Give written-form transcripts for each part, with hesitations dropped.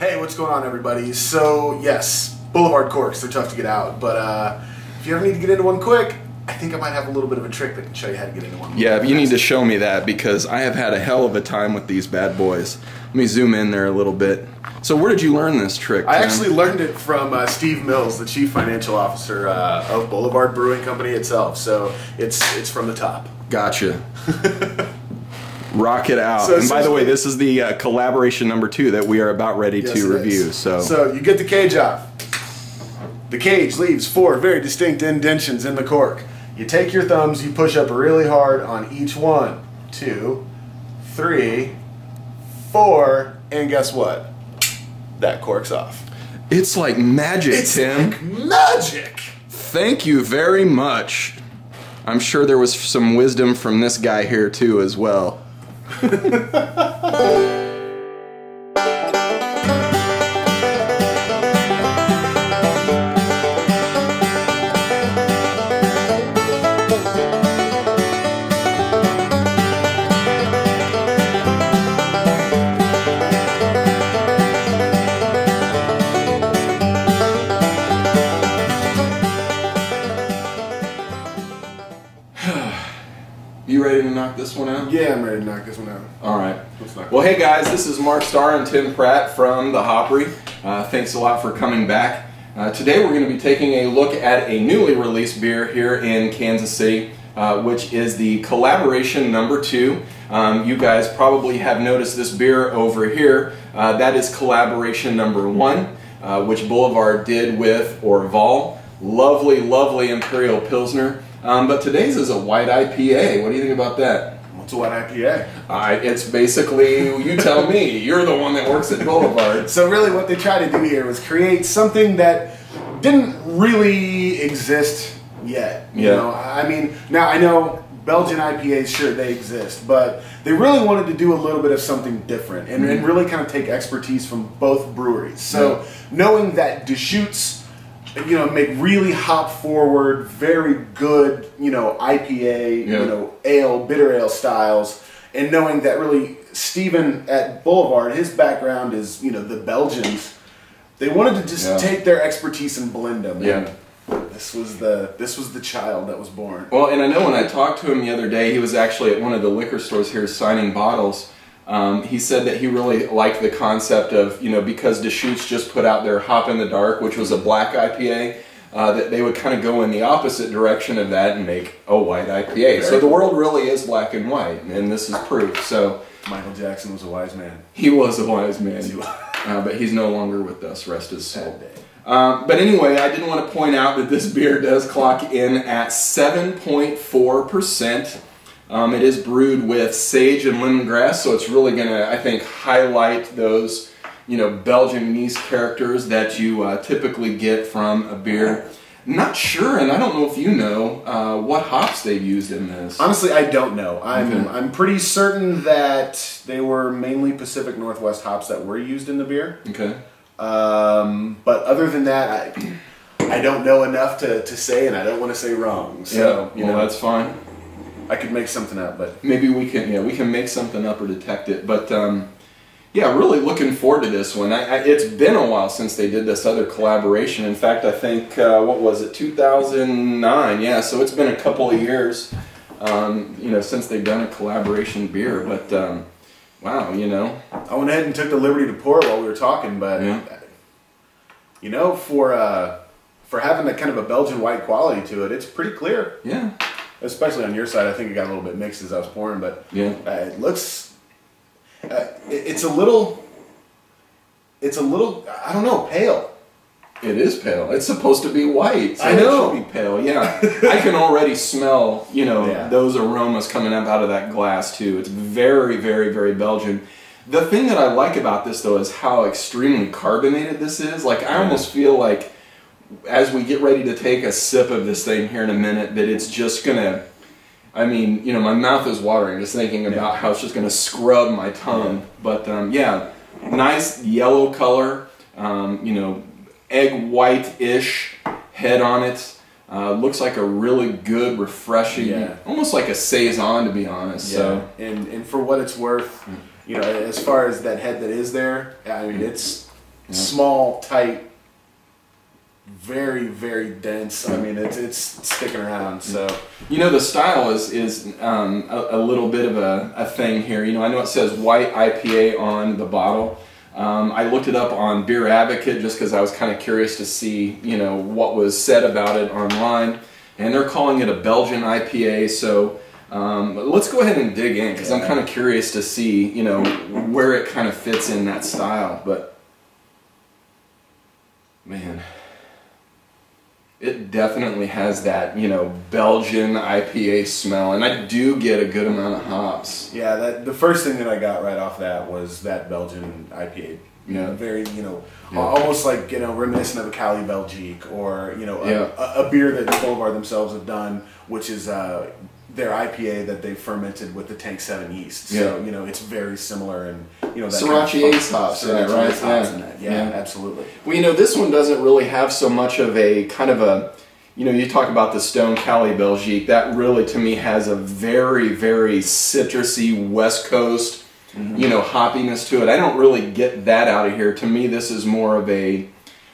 Hey, what's going on, everybody? So, yes, Boulevard corks, they're tough to get out, but if you ever need to get into one quick, I think I might have a little bit of a trick that can show you how to get into one. Yeah, you need to show me that because I have had a hell of a time with these bad boys. Let me zoom in there a little bit. So where did you learn this trick, Tim? I actually learned it from Steve Mills, the Chief Financial Officer of Boulevard Brewing Company itself, so it's from the top. Gotcha. Rock it out. So and by the way, this is the collaboration number 2 that we are about ready to review. So you get the cage off. The cage leaves 4 very distinct indentions in the cork. You take your thumbs, you push up really hard on each one. 2, 3, 4, and guess what? That cork's off. It's like magic, Tim. Like magic! Thank you very much. I'm sure there was some wisdom from this guy here too as well. You ready to knock this one out? Yeah, I'm ready to knock this one out. All right. Well, hey guys, this is Mark Starr and Tim Pratt from the Hopry. Thanks a lot for coming back. Today we're going to be taking a look at a newly released beer here in Kansas City, which is the Collaboration number 2. You guys probably have noticed this beer over here. That is Collaboration number 1, which Boulevard did with Orval. Lovely, lovely Imperial Pilsner. But today's is a white IPA. What do you think about that? What's a white IPA? It's basically, you tell me. You're the one that works at Boulevard. So really what they tried to do here was create something that didn't really exist yet. You know? I mean, now I know Belgian IPAs, sure, they exist, but they really wanted to do a little bit of something different and really kind of take expertise from both breweries. So knowing that Deschutes, you know, make really hop forward, very good, you know, IPA, you know, ale, bitter ale styles, and knowing that really Steven at Boulevard, his background is, you know, the Belgians. They wanted to just take their expertise and blend them. Yeah. And this was the child that was born. Well, and I know when I talked to him the other day, he was actually at one of the liquor stores here signing bottles. He said that he really liked the concept of, you know, because Deschutes just put out their Hop in the Dark, which was a black IPA, that they would kind of go in the opposite direction of that and make a white IPA. So the world really is black and white, and this is proof. So Michael Jackson was a wise man. He was a wise man, but he's no longer with us, rest his soul. But anyway, I did want to point out that this beer does clock in at 7.4%. It is brewed with sage and lemongrass, so it's really going to, I think, highlight those, you know, Belgian yeast characters that you typically get from a beer. Not sure, and I don't know if you know what hops they've used in this. Honestly, I don't know. I'm pretty certain that they were mainly Pacific Northwest hops that were used in the beer. Okay. But other than that, I don't know enough to say, and I don't want to say wrong. So you know, that's fine. I could make something up, but maybe we can. We can make something up or detect it. But yeah, really looking forward to this one. It's been a while since they did this other collaboration. In fact, I think what was it, 2009? Yeah, so it's been a couple of years, you know, since they've done a collaboration beer. But wow, you know, I went ahead and took the liberty to pour it while we were talking. But you know, for having a kind of a Belgian white quality to it, it's pretty clear. Yeah. Especially on your side, I think it got a little bit mixed as I was pouring, but it looks, it's a little, I don't know, pale. It is pale. It's supposed to be white. So I know. It should be pale, yeah. I can already smell, you know, those aromas coming up out of that glass too. It's very, very, very Belgian. The thing that I like about this though is how extremely carbonated this is. Like I almost feel like as we get ready to take a sip of this thing here in a minute, that it's just gonna, I mean, you know, my mouth is watering just thinking about how it's just gonna scrub my tongue. But yeah, nice yellow color, you know, egg white-ish head on it. Looks like a really good, refreshing, almost like a saison to be honest. So and for what it's worth, you know, as far as that head that is there, I mean, it's small, tight, very, very dense. I mean, it's sticking around. So you know, the style is a little bit of a thing here. You know, I know it says white IPA on the bottle. I looked it up on Beer Advocate just because I was kind of curious to see, you know, what was said about it online, and they're calling it a Belgian IPA. So let's go ahead and dig in, because I'm kind of curious to see, you know, where it kind of fits in that style. But man, it definitely has that, you know, Belgian IPA smell, and I do get a good amount of hops. Yeah, the first thing that I got right off that was that Belgian IPA. Yeah. Very, you know, almost like, you know, reminiscent of a Cali Belgique, or, you know, a beer that Boulevard themselves have done, which is their IPA that they fermented with the Tank 7 yeast. So, you know, it's very similar, and, you know, that Sriracha Ace hops in it, right? Yeah, absolutely. Well, you know, this one doesn't really have so much of a kind of a, you know, you talk about the Stone Cali Belgique, that really to me has a very, very citrusy West Coast, you know, hoppiness to it. I don't really get that out of here. To me, this is more of a,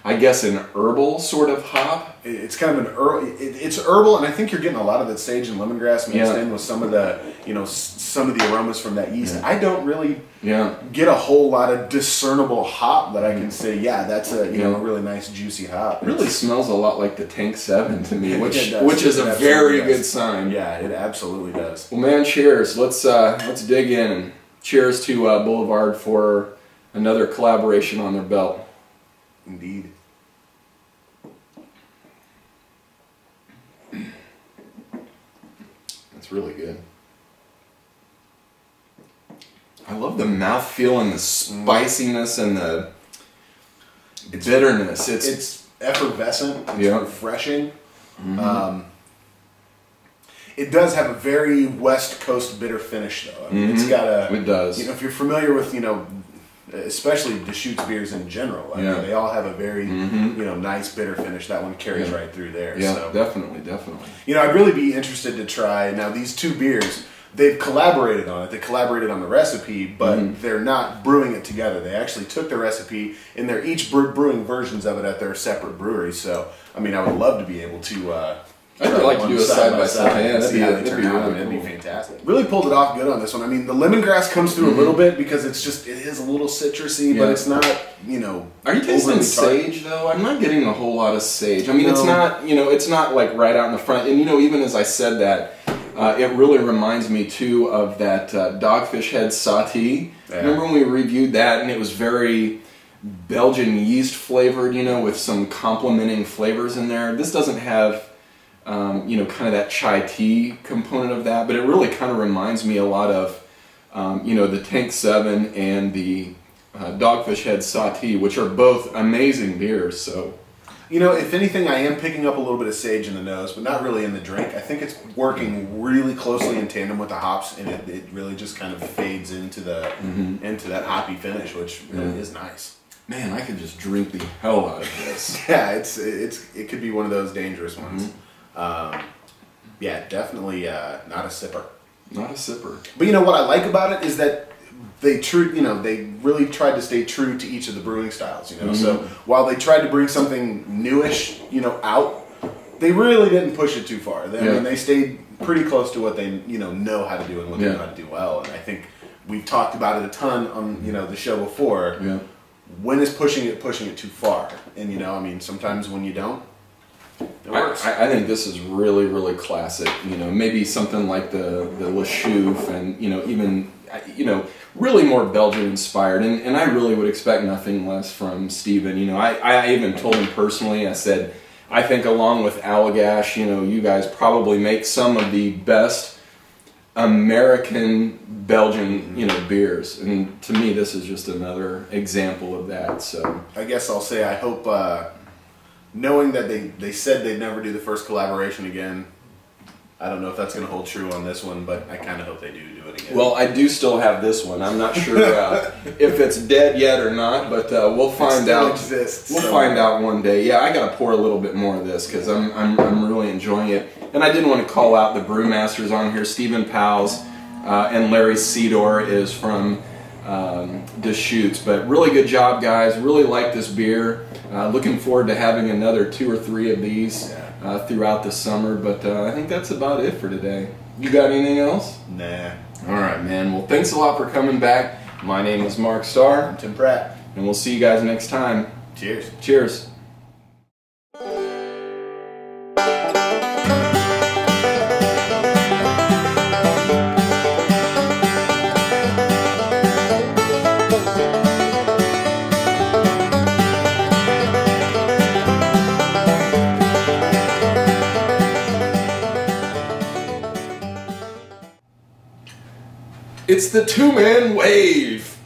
I guess, an herbal sort of hop. It's kind of an herbal. It's herbal, and I think you're getting a lot of that sage and lemongrass mixed in with some of the, you know, some of the aromas from that yeast. I don't really get a whole lot of discernible hop that I can say, yeah, that's a, you know, a really nice juicy hop. It really smells a lot like the Tank 7 to me, which is a very good sign. Yeah, it absolutely does. Well, man, cheers. Let's dig in, and cheers to Boulevard for another collaboration on their belt. Indeed. That's really good. I love the mouthfeel and the spiciness and the bitterness. It's effervescent. It's refreshing. It does have a very West Coast bitter finish, though. I mean, it's got a. It does. You know, if you're familiar with, you know, especially Deschutes beers in general, I mean, they all have a very, you know, nice bitter finish. That one carries right through there. Yeah, so. definitely. You know, I'd really be interested to try. Now, these two beers, they've collaborated on it. They collaborated on the recipe, but they're not brewing it together. They actually took the recipe, and they're each brewing versions of it at their separate breweries. So, I mean, I would love to be able to... I'd like to do a side by side. Yeah, that'd be fantastic. Really pulled it off good on this one. I mean, the lemongrass comes through a little bit because it is a little citrusy, but it's not, you know. Are you tasting sage though? I'm not getting a whole lot of sage. I mean, it's not, you know, it's not like right out in the front. And you know, even as I said that, it really reminds me too of that Dogfish Head Sauté. Remember when we reviewed that, and it was very Belgian yeast flavored, you know, with some complementing flavors in there. This doesn't have. You know, kind of that chai tea component of that, but it really kind of reminds me a lot of, you know, the Tank 7 and the Dogfish Head Sauté, which are both amazing beers. So, you know, if anything, I am picking up a little bit of sage in the nose, but not really in the drink. I think it's working really closely in tandem with the hops, and it really just kind of fades into the into that hoppy finish, which really is nice. Man, I could just drink the hell out of this. Yeah, it could be one of those dangerous ones. Yeah, definitely not a sipper. Not a sipper. But you know what I like about it is that they really tried to stay true to each of the brewing styles. You know, so while they tried to bring something newish, you know, out, they really didn't push it too far. I mean, they stayed pretty close to what they know how to do and what they know how to do well. And I think we've talked about it a ton on the show before. Yeah. When is pushing it too far? And you know, I mean, sometimes when you don't. I think this is really, really classic. You know, maybe something like the Le Chouffe, and you know, even really more Belgian inspired. And I really would expect nothing less from Steven. You know, I even told him personally. I said, I think along with Allagash, you know, you guys probably make some of the best American Belgian beers, and to me, this is just another example of that. So I guess I'll say I hope. Knowing that they said they'd never do the first collaboration again, I don't know if that's going to hold true on this one, but I kind of hope they do it again. Well, I do still have this one. I'm not sure if it's dead yet or not, but we'll find out. We'll find out one day. Yeah, I got to pour a little bit more of this because I'm really enjoying it. And I did want to call out the brewmasters on here. Stephen Powles and Larry Seedor is from Deschutes. But really good job, guys. Really like this beer. Looking forward to having another 2 or 3 of these throughout the summer. But I think that's about it for today. You got anything else? Nah. All right, man. Well, thanks a lot for coming back. My name is Mark Starr. I'm Tim Pratt. And we'll see you guys next time. Cheers. Cheers. It's the two-man wave.